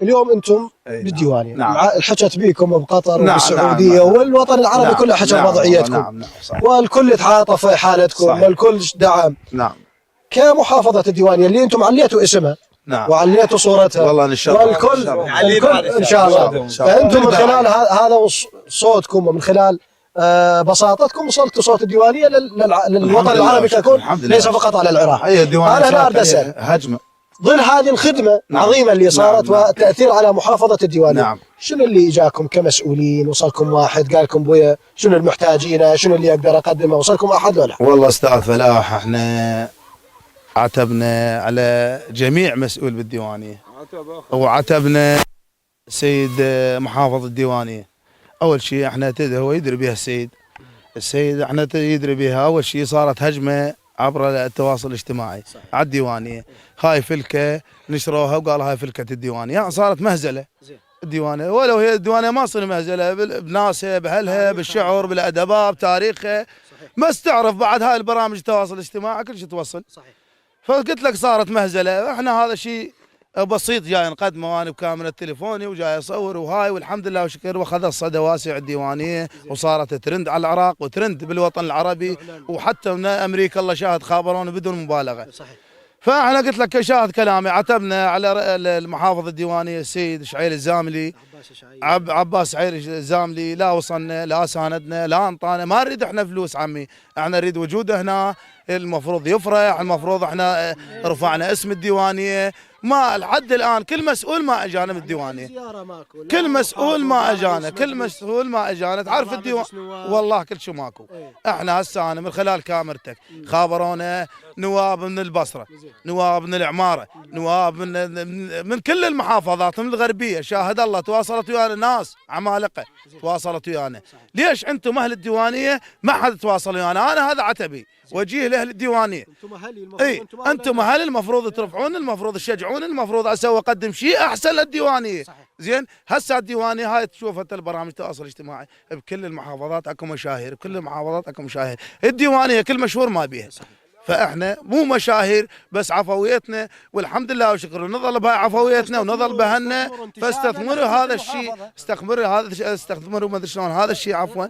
اليوم انتم نعم. بالديوانيه، نعم. حكت بيكم بقطر نعم. وبالسعوديه نعم. والوطن العربي نعم. كله حكى نعم. بوضعيتكم. نعم. صحيح. والكل تعاطف حالتكم. صحيح. والكل دعم. نعم. كمحافظه الديوانيه اللي انتم عليتوا اسمها، نعم. وعليتوا صورتها، والله ان شاء الله والكل ان شاء الله. فانتم من خلال هذا صوتكم ومن خلال بساطتكم وصلتوا صوت الديوانيه للوطن العربي ككل، ليس فقط على العراق. انا هنا اريد اسال هجمه ظل هذه الخدمه العظيمه اللي صارت والتاثير على محافظه الديوانيه. نعم. شنو اللي اجاكم كمسؤولين؟ وصلكم واحد قال لكم بويا شنو المحتاجين؟ شنو اللي اقدر اقدمه؟ وصلكم احد ولا؟ والله استاذ فلاح احنا عتبنا على جميع مسؤول بالديوانيه، وعتبنا سيد محافظ الديوانيه. اول شيء احنا هو يدري بها السيد احنا يدري بها. اول شيء صارت هجمه عبر التواصل الاجتماعي على الديوانيه، هاي فلكه نشروها وقال هاي فلكه الديوانيه، يعني صارت مهزله الديوانيه. ولو هي الديوانيه ما تصير مهزله بناسها باهلها بالشعور بالادباء بتاريخها، بس تعرف بعد هاي البرامج التواصل الاجتماعي كل شيء توصل. صحيح. فقلت لك صارت مهزله. احنا هذا شيء بسيط جاي نقدمه وانا بكاميرا تليفوني وجاي اصور وهاي، والحمد لله وشكر، واخذ صدى واسع الديوانيه وصارت ترند على العراق وترند بالوطن العربي، وحتى من امريكا الله شاهد خابرون بدون مبالغه. صحيح. فاحنا قلت لك شاهد كلامي عتبنا على المحافظ الديوانيه السيد شعيل الزاملي، عباس شعيل الزاملي. لا وصلنا، لا ساندنا، لا انطانا. ما نريد احنا فلوس عمي، احنا نريد وجوده هنا. المفروض يفرح، المفروض احنا رفعنا اسم الديوانيه. ما لحد الان كل مسؤول ما اجانا من الديوانيه، كل مسؤول ما اجانا، كل مسؤول ما اجانا. تعرف الديوان والله كل شيء ماكو. احنا هسه انا من خلال كاميرتك خابرونا نواب من البصره، نواب من العماره، نواب من كل المحافظات، من الغربيه. شاهد الله تواصلت ويانا ناس عمالقه، تواصلت ويانا. ليش انتم اهل الديوانيه ما حد تواصل ويانا؟ انا هذا عتبي وجيه لاهل الديوانيه. انتم اهل المفروض ترفعون، المفروض تشجعون، المفروض اسوي اقدم شيء احسن للديوانيه. زين هسه الديوانيه هاي تشوف انت البرامج التواصل الاجتماعي بكل المحافظات اكو مشاهير، بكل المحافظات اكو مشاهير. الديوانيه كل مشهور ما بيها. فاحنا مو مشاهير بس عفويتنا، والحمد لله وشكر نظل بهاي عفويتنا ونظل بهنا. فاستثمروا هذا الشيء، استثمروا ما ادري شلون هذا الشيء عفوا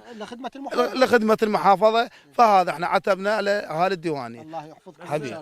لخدمه المحافظه. فهذا احنا عتبنا على اهالي الديوانيه. الله يحفظك حبيبي.